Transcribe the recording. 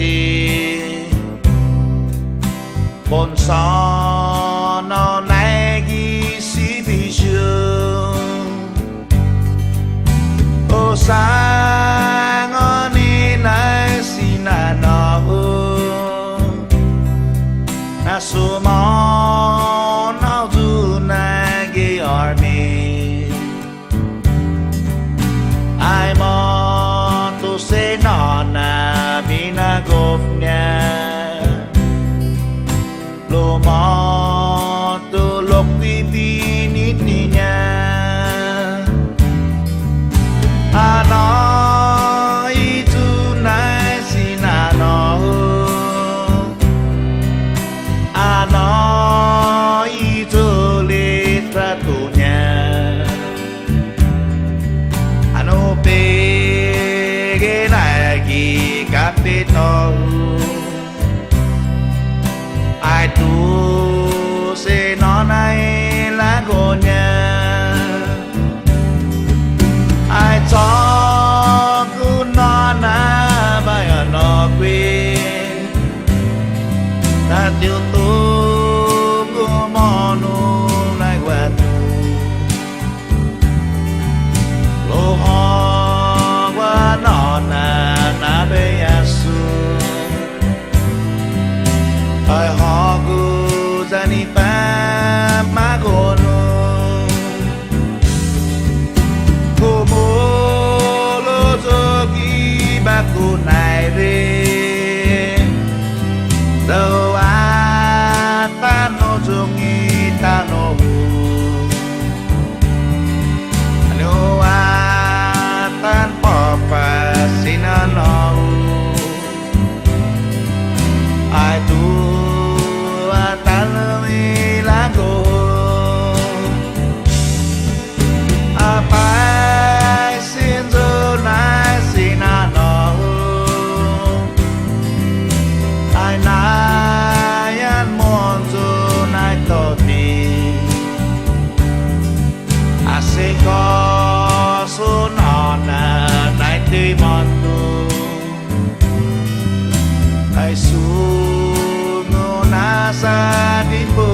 đi bồn son nó nay ghi sĩ bị trường ô sang on đi nay xin nó na su mò nào du na ghi army ai mò tu se nó na bina govnya lo mò tu lok vi vi nít ni nha à nó ý tu na si na nó à nó ý tu lê tra tu nha à nó bê ghé lại ghi cà phê to ai tu se nó này lá gồ nhà ai cho cứ nó na bay ở nó quê ta tiêu tu cứ mò nu lại qua tu lô ho qua nó na bê ya su ai họ cứ ra đi pa má gồ nu cô mô lô cho ghi ba cô này rê đâu à ta nô cho nghi ta nô hù nô à tan bỏ phà xin nó ai tu à ta lơ mi lá cô à phải xin dô nai xin nó ai nai ăn mòn dô nai tổ tì à sẽ có số nó là nai tươi mòn tu ai su ngô na sa đi bờ